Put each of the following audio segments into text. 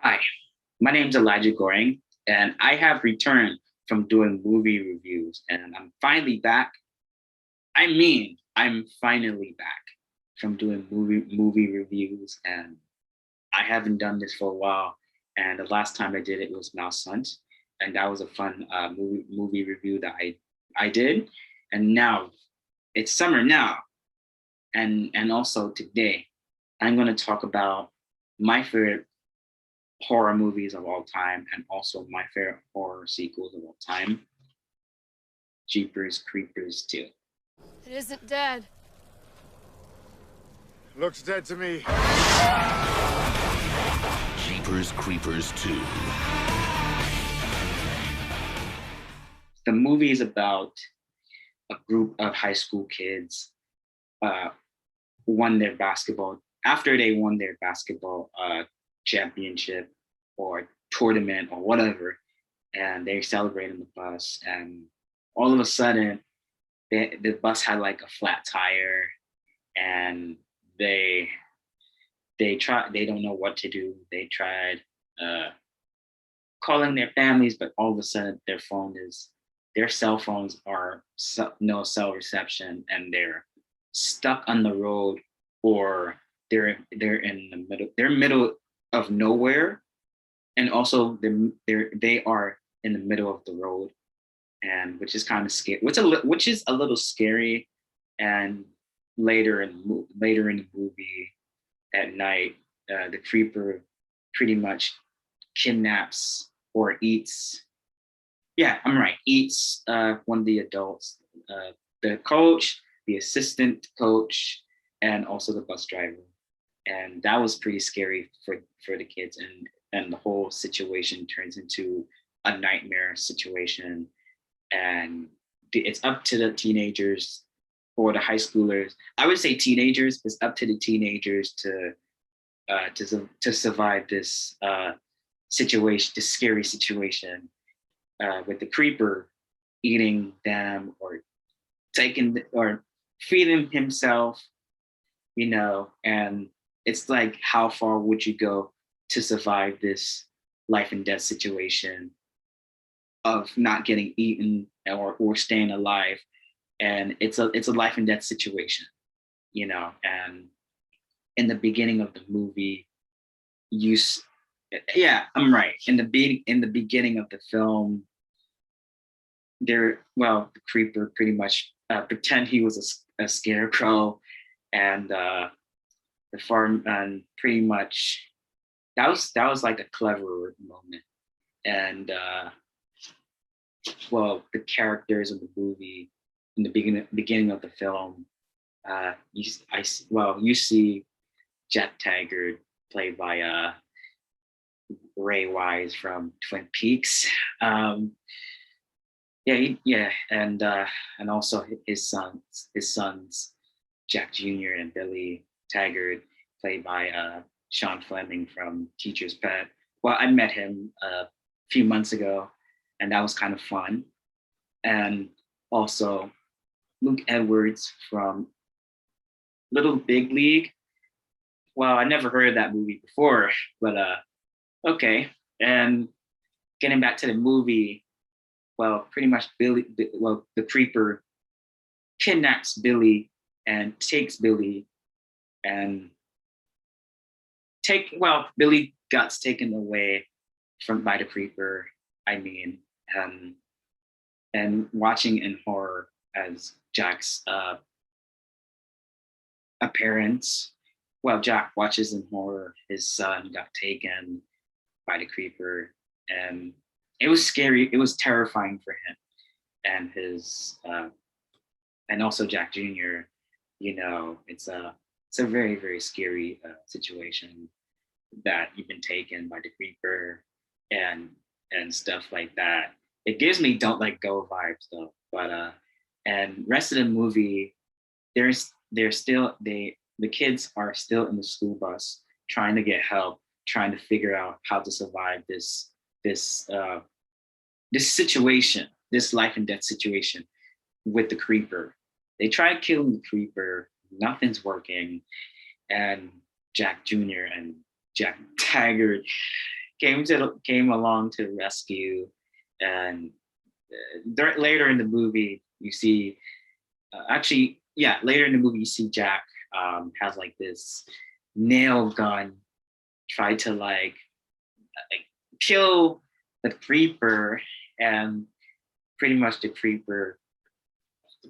Hi, my name's Elijah Goring, and I have returned from doing movie reviews, and I'm finally back. I'm finally back from doing movie reviews, and I haven't done this for a while. And the last time I did it was Mousehunt, and that was a fun movie review that I did. And now it's summer now, and also today I'm going to talk about my favorite horror movies of all time and also my favorite horror sequels of all time, Jeepers Creepers 2. It isn't dead. Looks dead to me. Jeepers Creepers 2. The movie is about a group of high school kids uh, won their basketball after they won their basketball championship or tournament or whatever, and they're celebrating the bus, and all of a sudden the bus had like a flat tire, and they they don't know what to do. They tried uh, calling their families, but all of a sudden their cell phones are no cell reception, and they're stuck on the road, or they're in the middle of nowhere, and also they are in the middle of the road, and which is kind of scary, which is a little scary. And later in the movie at night, the creeper pretty much kidnaps or eats. Yeah, I'm right. Eats one of the adults, the coach, the assistant coach, and also the bus driver. And that was pretty scary for the kids, and the whole situation turns into a nightmare situation. And it's up to the teenagers or the high schoolers. I would say teenagers. It's up to the teenagers to survive this situation, this scary situation, with the creeper eating them or taking or feeding himself, and it's like, how far would you go to survive this life and death situation of not getting eaten or staying alive? And it's a life and death situation, and in the beginning of the movie, you yeah, I'm right. In the beginning of the film, the creeper pretty much pretend he was a scarecrow, and the farm, and pretty much that was like a clever moment. And the characters in the movie in the beginning of the film, you see Jack Taggart, played by Ray Wise from Twin Peaks. And also his sons, Jack Jr. and Billy Taggart, played by Sean Fleming from Teacher's Pet. Well, I met him a few months ago, and that was kind of fun. And also Luke Edwards from Little Big League. Well, I never heard of that movie before, but okay. And getting back to the movie, pretty much the creeper kidnaps Billy and takes Billy, and Billy got taken away by the creeper. I mean, and watching in horror as Jack's appearance. Well, Jack watches in horror his son got taken by the creeper, and it was scary. It was terrifying for him and his and also Jack Jr. It's a very, very scary situation that you've been taken by the creeper, and stuff like that. It gives me don't let go vibes though. But and rest of the movie, the kids are still in the school bus trying to get help, trying to figure out how to survive this this situation, this life and death situation with the creeper. They try killing the creeper, nothing's working, and Jack Jr. and Jack Taggart, came along to rescue. And later in the movie, you see actually, yeah, later in the movie, you see Jack has like this nail gun, try to like kill the creeper, and pretty much the creeper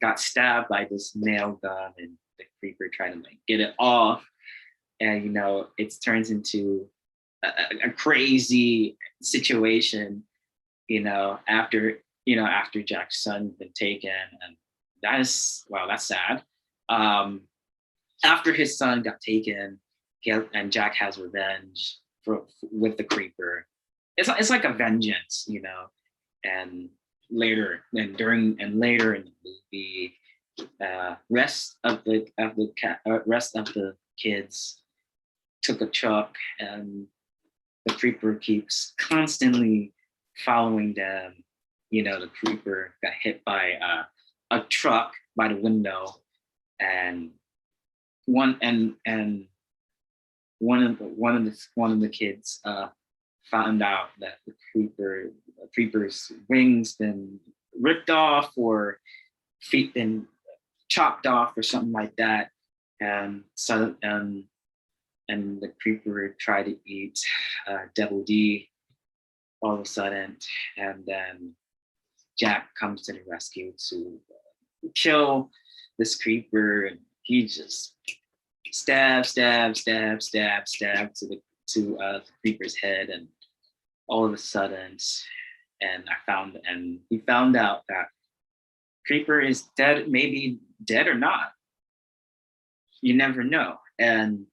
got stabbed by this nail gun, and the creeper tried to like get it off, and it turns into a crazy situation, after Jack's son been taken, and that is, wow, that's sad. Um, After his son got taken, and Jack has revenge with the creeper. It's like a vengeance, and later in the movie, rest of the kids took a truck, and the creeper keeps constantly following them. The creeper got hit by a truck by the window, and one of the kids found out that the creeper's wings been ripped off, or feet been chopped off, or something like that, and so and the creeper tried to eat Double D all of a sudden, and then Jack comes to the rescue to kill this creeper, and he just stab to the creeper's head, and all of a sudden, and he found out that creeper is dead, maybe dead or not. You never know. And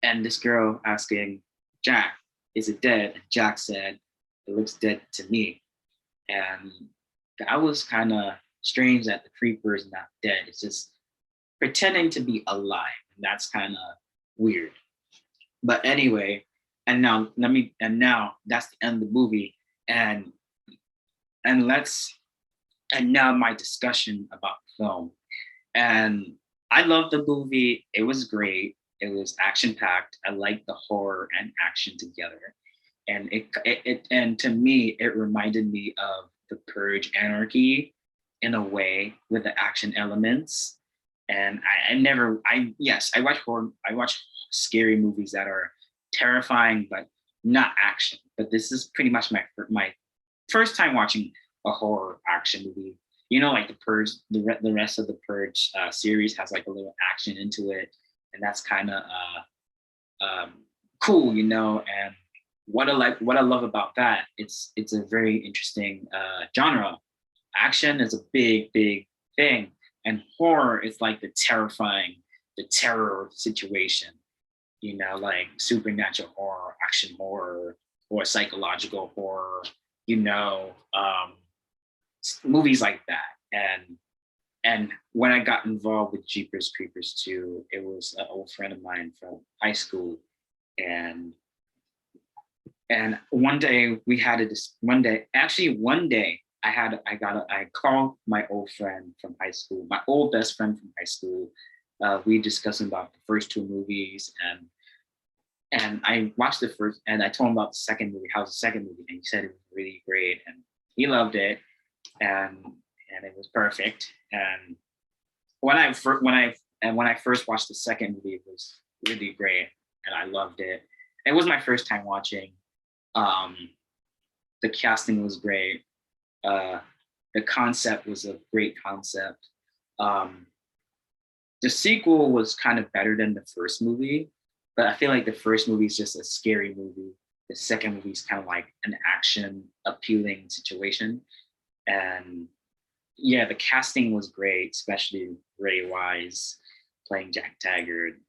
this girl asking Jack, "Is it dead?" And Jack said, "It looks dead to me." And that was kind of strange that the creeper is not dead. It's just pretending to be alive. And that's kind of weird. But anyway, now that's the end of the movie. And and let's and now my discussion about the film. And I love the movie. It was great. It was action packed. I liked the horror and action together. And and to me, it reminded me of the Purge Anarchy in a way, with the action elements. And I watch horror, I watch scary movies that are terrifying but not action. But this is pretty much my first time watching a horror action movie. Like the Purge, the rest of the Purge series has like a little action into it, and that's kind of cool, And what I love about that, it's a very interesting genre. Action is a big thing, and horror is like the terror situation. Like supernatural horror, action horror, or psychological horror. Movies like that. And when I got involved with Jeepers Creepers 2, it was an old friend of mine from high school, and one day we had one day I called my old friend from high school, my old best friend from high school. We discussed about the first two movies, and I watched the first, and I told him about the second movie. How's the second movie? And he said it was really great, and he loved it, and it was perfect. And when I first watched the second movie, it was really great, and I loved it. It was my first time watching. The casting was great. The concept was a great concept. The sequel was kind of better than the first movie, but I feel like the first movie is just a scary movie. The second movie is kind of like an action appealing situation. And yeah, the casting was great, especially Ray Wise playing Jack Taggart.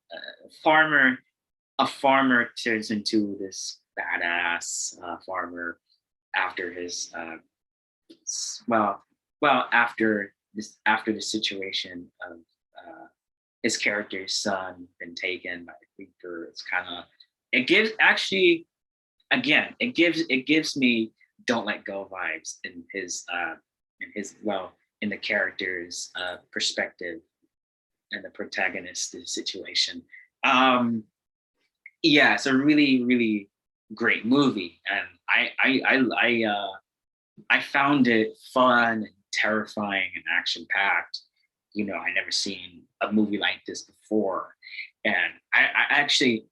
A farmer turns into this badass farmer after his after the situation of his character's son been taken by the creeper. It's kind of, it gives actually, again, it gives me Don't Let Go vibes in the character's perspective and the protagonist's situation. Yeah, it's a really great movie, and I found it fun and terrifying and action packed. I never seen a movie like this before, and I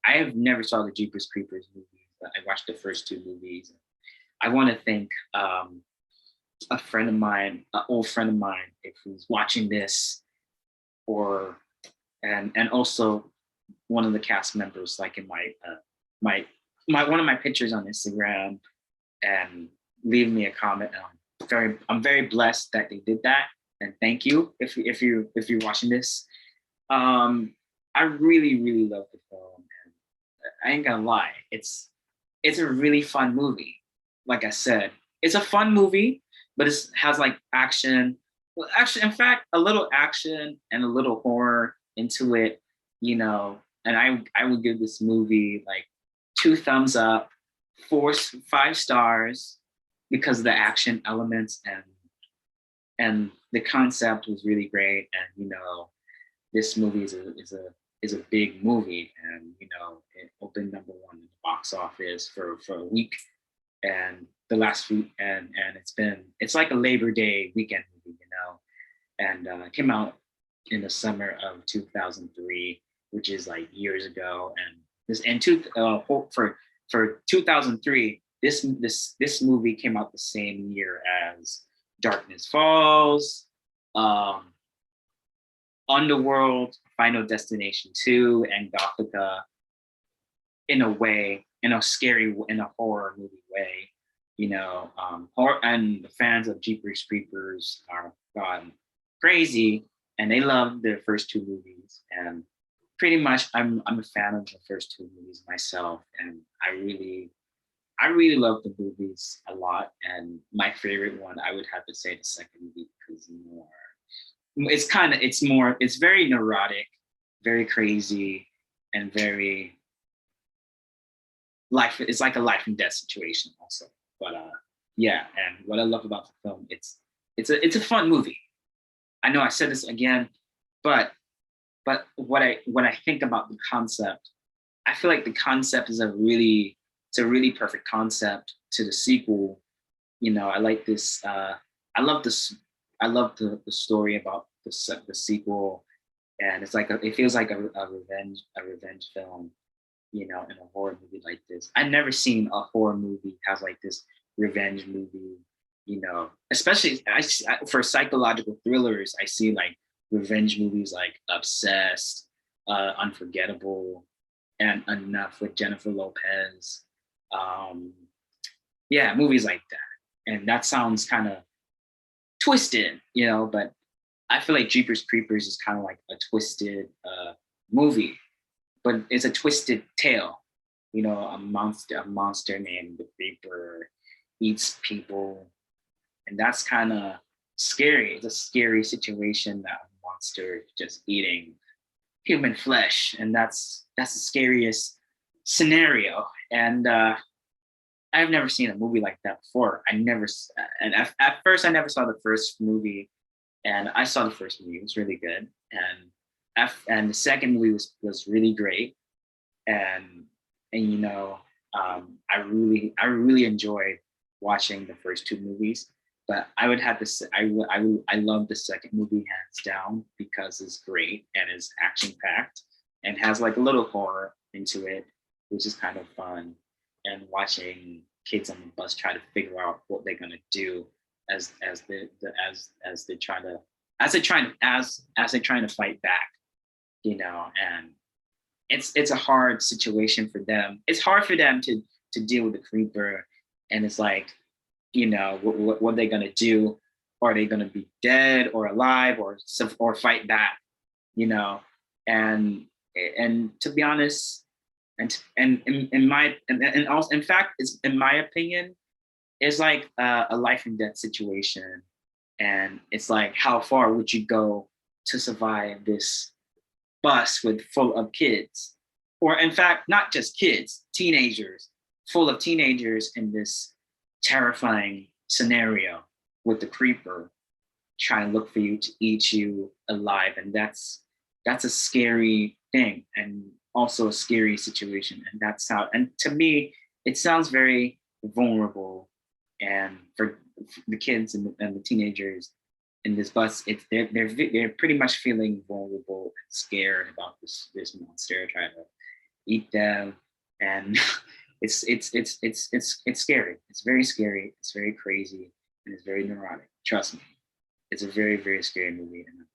have never saw the Jeepers Creepers movies. But I watched the first two movies. I want to thank a friend of mine, an old friend of mine, if he's watching this, or and also one of the cast members, like in my one of my pictures on Instagram, and leave me a comment. I'm very blessed that they did that, and thank you if you're watching this. I really love the film, and I ain't gonna lie, it's a really fun movie. Like I said, it's a fun movie, but it has like action. Well, actually, in fact, a little action and a little horror into it, And I would give this movie like 2 thumbs up, 5 stars, because of the action elements, and the concept was really great. And this movie is a big movie, and it opened #1 in the box office for a week, and the last week, and it's like a Labor Day weekend movie, and it came out in the summer of 2003, which is like years ago. And for 2003, this movie came out the same year as Darkness Falls, Underworld, Final Destination 2, and Gothica, in a way, in a horror movie way. Horror, and the fans of Jeepers Creepers are gone crazy, and they love the first two movies. And pretty much, I'm a fan of the first two movies myself, and I really love the movies a lot. And my favorite one, I would have to say the second movie, because it's very neurotic, very crazy, and very it's like a life and death situation also. But yeah, and what I love about the film, it's a fun movie. I know I said this again, but what I think about the concept, I feel like the concept is a really perfect concept to the sequel. I like this. I love this. I love the story about the sequel, and it feels like a revenge film. In a horror movie like this, I've never seen a horror movie has like this revenge movie. Especially for psychological thrillers, I see like revenge movies like Obsessed, Unforgettable, and Enough with Jennifer Lopez. Yeah, movies like that. And that sounds kind of twisted, but I feel like Jeepers Creepers is kind of like a twisted movie, but it's a twisted tale. A monster named the Creeper eats people, and that's kind of scary. It's a scary situation, that a monster just eating human flesh, and that's the scariest scenario. And I've never seen a movie like that before. And at first I never saw the first movie, and I saw the first movie. It was really good, and the second movie was really great, and I really enjoyed watching the first two movies. But I would have to say I love the second movie hands down, because it's great and it's action packed and has like a little horror into it, which is kind of fun. And watching kids on the bus try to figure out what they're gonna do as they try to fight back, and it's a hard situation for them. It's hard for them to deal with the creeper, and it's like, what are they gonna do? Are they gonna be dead or alive, or fight back? And to be honest, and also, in fact, it's, in my opinion, it's like a life and death situation, and it's like, how far would you go to survive this bus full of kids, or in fact, not just kids, teenagers, full of teenagers in this terrifying scenario with the creeper trying to look for you to eat you alive. And that's a scary thing, and also a scary situation. And to me, it sounds very vulnerable, and for the kids and the teenagers in this bus, they're pretty much feeling vulnerable and scared about this monster trying to eat them, and it's scary. It's very scary. It's very crazy, and it's very neurotic. Trust me, it's a very scary movie, and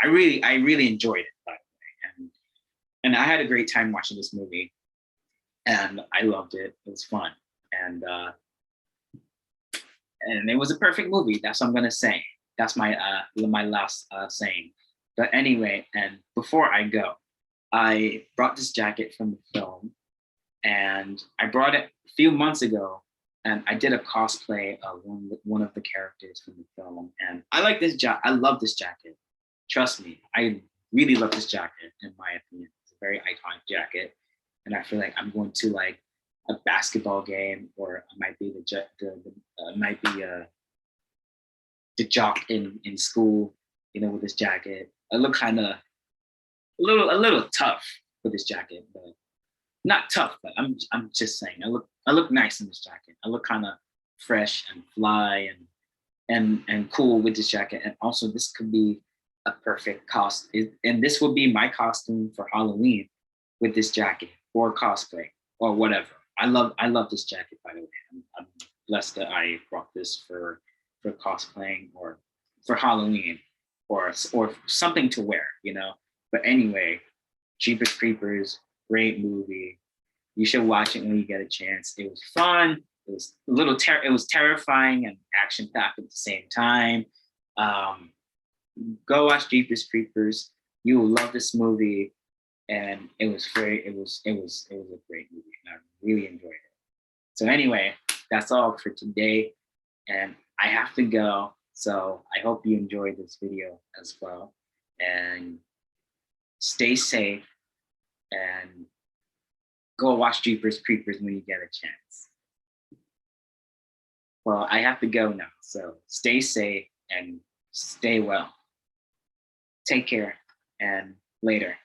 I really enjoyed it, by the way, and I had a great time watching this movie, and I loved it. It was fun, and it was a perfect movie. That's what I'm gonna say. That's my last saying. But anyway, and before I go, I brought this jacket from the film, and I brought it a few months ago, and I did a cosplay of one of the characters from the film, and I like this jacket. I love this jacket. Trust me, I really love this jacket. In my opinion, it's a very iconic jacket, and I feel like I'm going to like a basketball game, or it might be the jock in school, with this jacket. I look kind of a little tough with this jacket, but not tough. But I'm just saying, I look nice in this jacket. I look kind of fresh and fly and cool with this jacket. And also, this could be a perfect costume, and this would be my costume for Halloween with this jacket or cosplay or whatever. I love this jacket, by the way. I'm blessed that I brought this for cosplaying or for Halloween or something to wear, But anyway, Jeepers Creepers, great movie. You should watch it when you get a chance. It was fun. It was it was terrifying and action packed at the same time. Go watch Jeepers Creepers. You will love this movie, and it was a great movie. And I really enjoyed it. So anyway, that's all for today, and I have to go. So I hope you enjoyed this video as well, and stay safe, and go watch Jeepers Creepers when you get a chance. Well, I have to go now, so stay safe and stay well. Take care, and later.